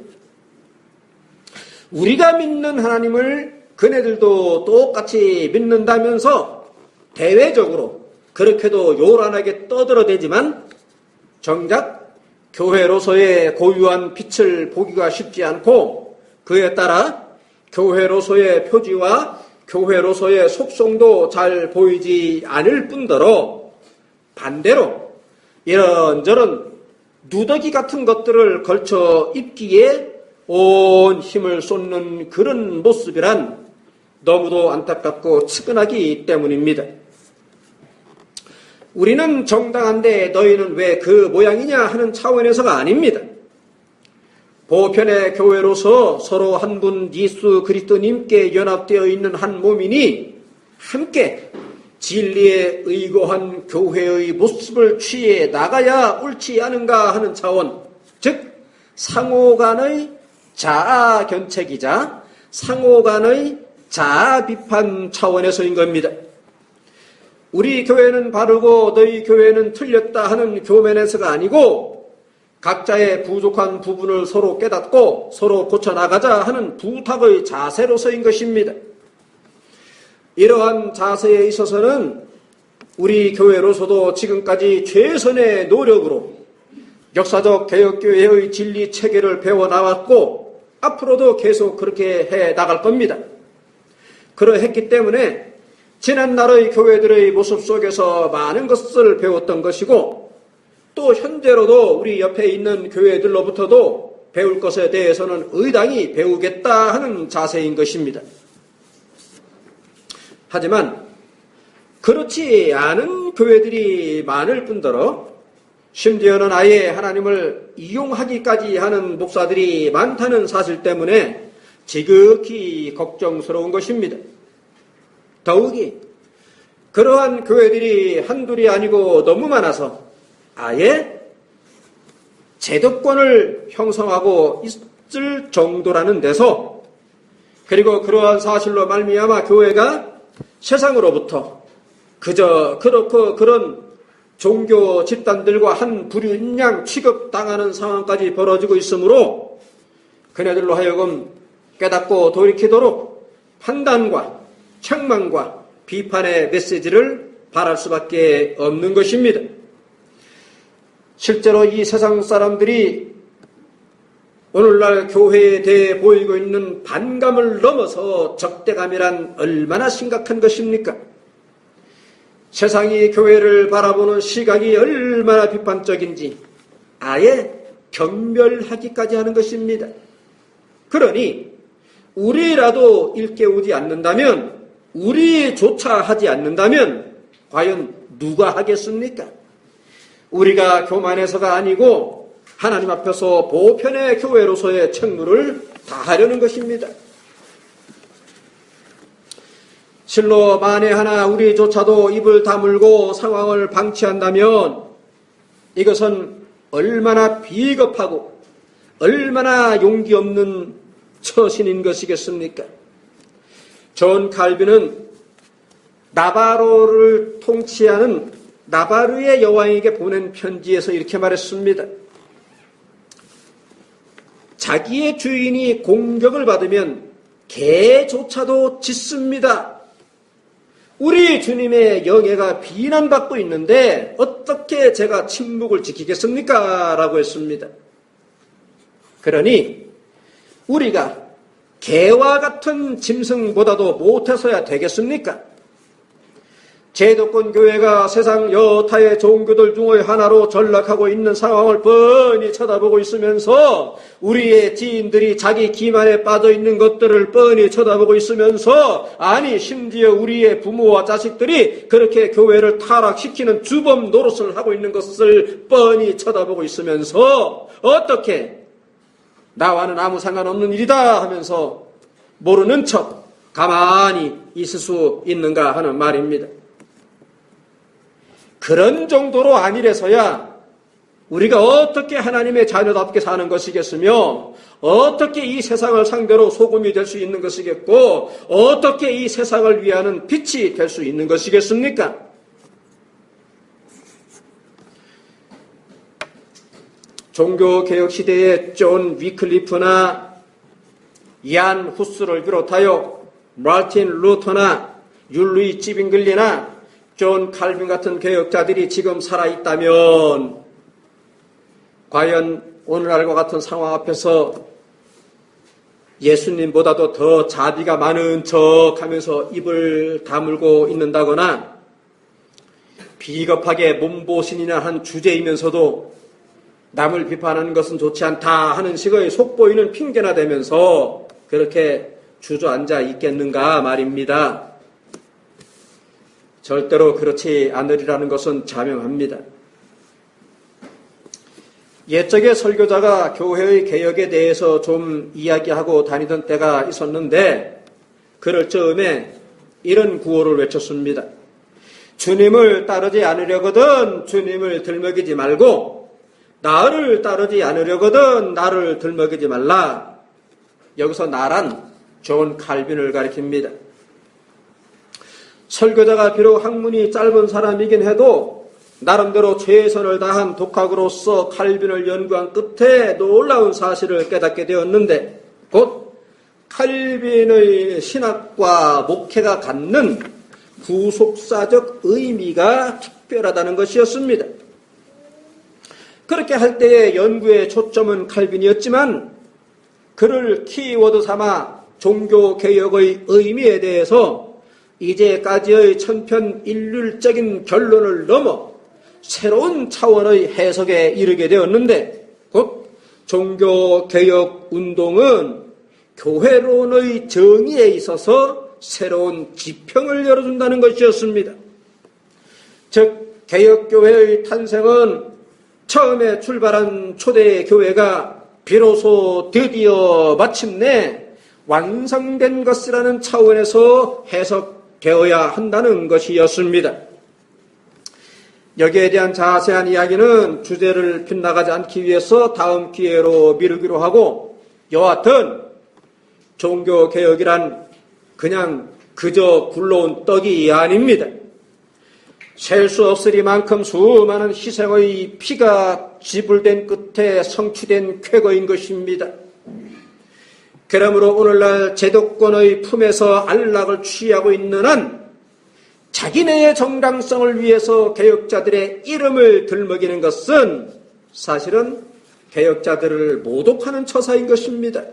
우리가 믿는 하나님을 그네들도 똑같이 믿는다면서 대외적으로 그렇게도 요란하게 떠들어대지만 정작 교회로서의 고유한 빛을 보기가 쉽지 않고 그에 따라 교회로서의 표지와 교회로서의 속성도 잘 보이지 않을 뿐더러 반대로 이런저런 누더기 같은 것들을 걸쳐 입기에 온 힘을 쏟는 그런 모습이란 너무도 안타깝고 측은하기 때문입니다. 우리는 정당한데 너희는 왜 그 모양이냐 하는 차원에서가 아닙니다. 보편의 교회로서 서로 한 분 예수 그리스도님께 연합되어 있는 한 몸이니 함께 진리에 의거한 교회의 모습을 취해 나가야 옳지 않은가 하는 차원, 즉 상호간의 자아 견책이자 상호간의 자아 비판 차원에서인 겁니다. 우리 교회는 바르고 너희 교회는 틀렸다 하는 교면에서가 아니고 각자의 부족한 부분을 서로 깨닫고 서로 고쳐나가자 하는 부탁의 자세로서인 것입니다. 이러한 자세에 있어서는 우리 교회로서도 지금까지 최선의 노력으로 역사적 개혁교회의 진리 체계를 배워나왔고 앞으로도 계속 그렇게 해 나갈 겁니다. 그러했기 때문에 지난날의 교회들의 모습 속에서 많은 것을 배웠던 것이고 또 현재로도 우리 옆에 있는 교회들로부터도 배울 것에 대해서는 의당히 배우겠다 하는 자세인 것입니다. 하지만 그렇지 않은 교회들이 많을 뿐더러 심지어는 아예 하나님을 이용하기까지 하는 목사들이 많다는 사실 때문에 지극히 걱정스러운 것입니다. 더욱이 그러한 교회들이 한둘이 아니고 너무 많아서 아예 제도권을 형성하고 있을 정도라는 데서 그리고 그러한 사실로 말미암아 교회가 세상으로부터 그저 그렇고 그런 종교 집단들과 한 부류인 양 취급당하는 상황까지 벌어지고 있으므로 그네들로 하여금 깨닫고 돌이키도록 판단과 책망과 비판의 메시지를 바랄 수밖에 없는 것입니다. 실제로 이 세상 사람들이 오늘날 교회에 대해 보이고 있는 반감을 넘어서 적대감이란 얼마나 심각한 것입니까? 세상이 교회를 바라보는 시각이 얼마나 비판적인지 아예 경멸하기까지 하는 것입니다. 그러니 우리라도 일깨우지 않는다면, 우리조차 하지 않는다면 과연 누가 하겠습니까? 우리가 교만해서가 아니고 하나님 앞에서 보편의 교회로서의 책무를 다하려는 것입니다. 실로 만에 하나 우리조차도 입을 다물고 상황을 방치한다면 이것은 얼마나 비겁하고 얼마나 용기 없는 처신인 것이겠습니까? 존 칼빈은 나바로를 통치하는 나바르의 여왕에게 보낸 편지에서 이렇게 말했습니다. 자기의 주인이 공격을 받으면 개조차도 짖습니다. 우리 주님의 영예가 비난받고 있는데 어떻게 제가 침묵을 지키겠습니까? 라고 했습니다. 그러니 우리가 개와 같은 짐승보다도 못해서야 되겠습니까? 제도권 교회가 세상 여타의 종교들 중의 하나로 전락하고 있는 상황을 뻔히 쳐다보고 있으면서 우리의 지인들이 자기 기만에 빠져 있는 것들을 뻔히 쳐다보고 있으면서 아니 심지어 우리의 부모와 자식들이 그렇게 교회를 타락시키는 주범 노릇을 하고 있는 것을 뻔히 쳐다보고 있으면서 어떻게 나와는 아무 상관없는 일이다 하면서 모르는 척 가만히 있을 수 있는가 하는 말입니다. 그런 정도로 아니래서야 우리가 어떻게 하나님의 자녀답게 사는 것이겠으며 어떻게 이 세상을 상대로 소금이 될 수 있는 것이겠고 어떻게 이 세상을 위하는 빛이 될 수 있는 것이겠습니까? 종교개혁 시대의 존 위클리프나 이안 후스를 비롯하여 마틴 루터나 율리 찌빙글리나 존 칼빈 같은 개혁자들이 지금 살아있다면 과연 오늘날과 같은 상황 앞에서 예수님보다도 더 자비가 많은 척 하면서 입을 다물고 있는다거나 비겁하게 몸보신이나 한 주제이면서도 남을 비판하는 것은 좋지 않다 하는 식의 속보이는 핑계나 대면서 그렇게 주저앉아 있겠는가 말입니다. 절대로 그렇지 않으리라는 것은 자명합니다. 옛적에 설교자가 교회의 개혁에 대해서 좀 이야기하고 다니던 때가 있었는데 그럴 즈음에 이런 구호를 외쳤습니다. 주님을 따르지 않으려거든 주님을 들먹이지 말고 나를 따르지 않으려거든 나를 들먹이지 말라. 여기서 나란 존 칼빈을 가리킵니다. 설교자가 비록 학문이 짧은 사람이긴 해도 나름대로 최선을 다한 독학으로서 칼빈을 연구한 끝에 놀라운 사실을 깨닫게 되었는데 곧 칼빈의 신학과 목회가 갖는 구속사적 의미가 특별하다는 것이었습니다. 그렇게 할 때의 연구의 초점은 칼빈이었지만 그를 키워드 삼아 종교개혁의 의미에 대해서 이제까지의 천편일률적인 결론을 넘어 새로운 차원의 해석에 이르게 되었는데, 곧 종교개혁 운동은 교회론의 정의에 있어서 새로운 지평을 열어준다는 것이었습니다. 즉, 개혁교회의 탄생은 처음에 출발한 초대 교회가 비로소 드디어 마침내 완성된 것이라는 차원에서 해석되어야 한다는 것이었습니다. 여기에 대한 자세한 이야기는 주제를 빗나가지 않기 위해서 다음 기회로 미루기로 하고, 여하튼 종교개혁이란 그냥 그저 굴러온 떡이 아닙니다. 셀 수 없으리만큼 수많은 희생의 피가 지불된 끝에 성취된 쾌거인 것입니다. 그러므로 오늘날 제도권의 품에서 안락을 취하고 있는 한 자기네의 정당성을 위해서 개혁자들의 이름을 들먹이는 것은 사실은 개혁자들을 모독하는 처사인 것입니다.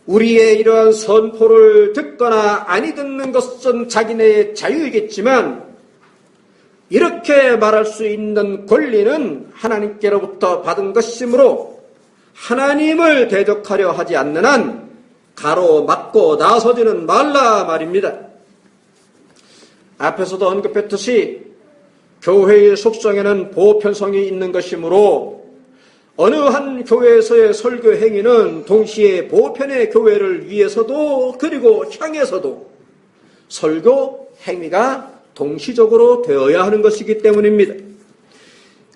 우리의 이러한 선포를 듣거나 아니 듣는 것은 자기네의 자유이겠지만, 이렇게 말할 수 있는 권리는 하나님께로부터 받은 것이므로 하나님을 대적하려 하지 않는 한 가로막고 나서지는 말라 말입니다. 앞에서도 언급했듯이 교회의 속성에는 보편성이 있는 것이므로 어느 한 교회에서의 설교 행위는 동시에 보편의 교회를 위해서도 그리고 향해서도 설교 행위가 동시적으로 되어야 하는 것이기 때문입니다.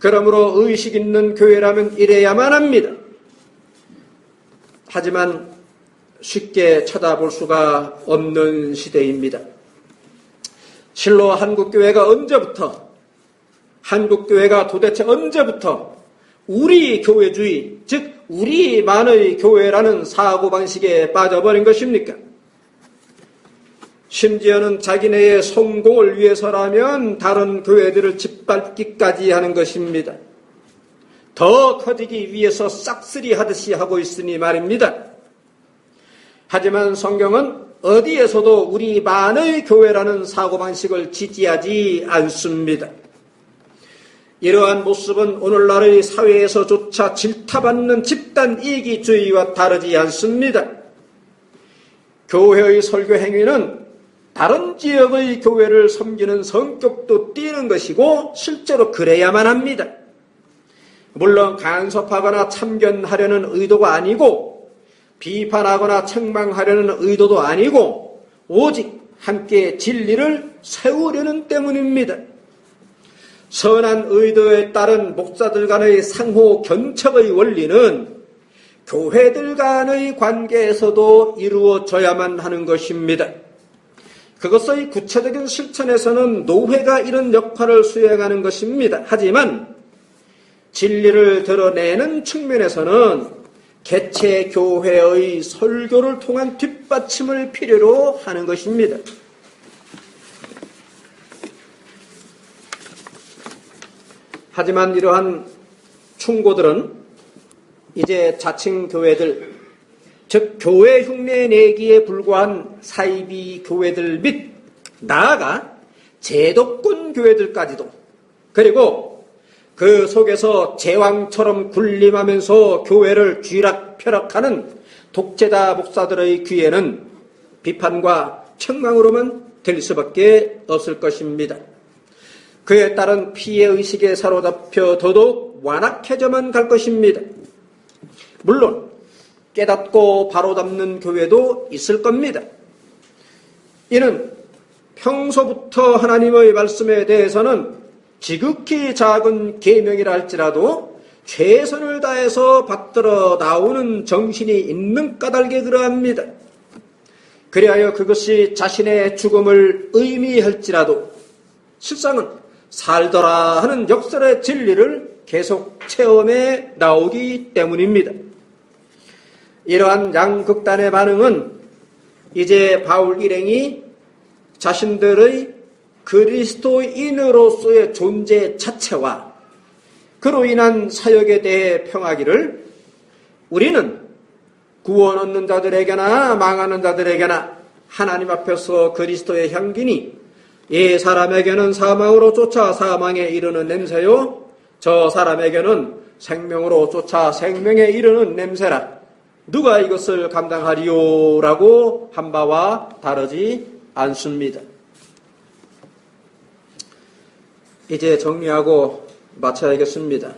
그러므로 의식 있는 교회라면 이래야만 합니다. 하지만 쉽게 쳐다볼 수가 없는 시대입니다. 실로 한국교회가 도대체 언제부터 우리 교회주의, 즉 우리만의 교회라는 사고방식에 빠져버린 것입니까? 심지어는 자기네의 성공을 위해서라면 다른 교회들을 짓밟기까지 하는 것입니다. 더 커지기 위해서 싹쓸이 하듯이 하고 있으니 말입니다. 하지만 성경은 어디에서도 우리만의 교회라는 사고방식을 지지하지 않습니다. 이러한 모습은 오늘날의 사회에서조차 질타받는 집단 이기주의와 다르지 않습니다. 교회의 설교 행위는 다른 지역의 교회를 섬기는 성격도 띠는 것이고 실제로 그래야만 합니다. 물론 간섭하거나 참견하려는 의도가 아니고 비판하거나 책망하려는 의도도 아니고 오직 함께 진리를 세우려는 때문입니다. 선한 의도에 따른 목사들 간의 상호 견척의 원리는 교회들 간의 관계에서도 이루어져야만 하는 것입니다. 그것의 구체적인 실천에서는 노회가 이런 역할을 수행하는 것입니다. 하지만 진리를 드러내는 측면에서는 개체 교회의 설교를 통한 뒷받침을 필요로 하는 것입니다. 하지만 이러한 충고들은 이제 자칭 교회들, 즉 교회 흉내 내기에 불과한 사이비 교회들 및 나아가 제도권 교회들까지도, 그리고 그 속에서 제왕처럼 군림하면서 교회를 쥐락펴락하는 독재자 목사들의 귀에는 비판과 책망으로만 들릴 수밖에 없을 것입니다. 그에 따른 피해의식에 사로잡혀 더더욱 완악해져만 갈 것입니다. 물론 깨닫고 바로잡는 교회도 있을 겁니다. 이는 평소부터 하나님의 말씀에 대해서는 지극히 작은 계명이라 할지라도 최선을 다해서 받들어 나오는 정신이 있는 까닭에 그러합니다. 그리하여 그것이 자신의 죽음을 의미할지라도 실상은 살더라 하는 역설의 진리를 계속 체험해 나오기 때문입니다. 이러한 양극단의 반응은 이제 바울 일행이 자신들의 그리스도인으로서의 존재 자체와 그로 인한 사역에 대해 평하기를, 우리는 구원 얻는 자들에게나 망하는 자들에게나 하나님 앞에서 그리스도의 향기니 이 사람에게는 사망으로 쫓아 사망에 이르는 냄새요 저 사람에게는 생명으로 쫓아 생명에 이르는 냄새라. 누가 이것을 감당하리요? 라고 한 바와 다르지 않습니다. 이제 정리하고 마쳐야겠습니다.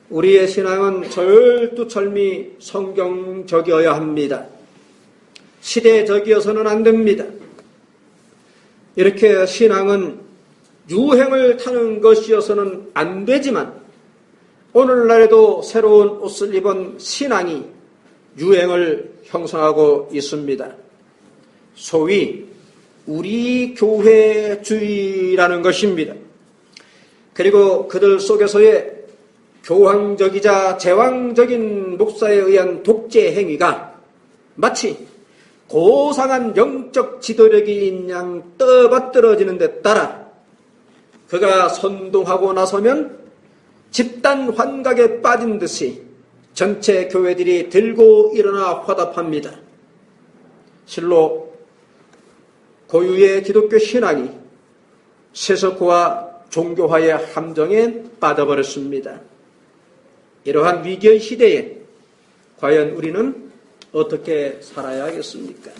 우리의 신앙은 절두철미 성경적이어야 합니다. 시대적이어서는 안 됩니다. 이렇게 신앙은 유행을 타는 것이어서는 안 되지만 오늘날에도 새로운 옷을 입은 신앙이 유행을 형성하고 있습니다. 소위 우리 교회주의라는 것입니다. 그리고 그들 속에서의 교황적이자 제왕적인 목사에 의한 독재 행위가 마치 고상한 영적 지도력이 있는 양 떠받들어지는 데 따라 그가 선동하고 나서면 집단 환각에 빠진 듯이 전체 교회들이 들고 일어나 화답합니다. 실로 고유의 기독교 신앙이 세속화와 종교화의 함정에 빠져버렸습니다. 이러한 위기의 시대에 과연 우리는 어떻게 살아야 하겠습니까?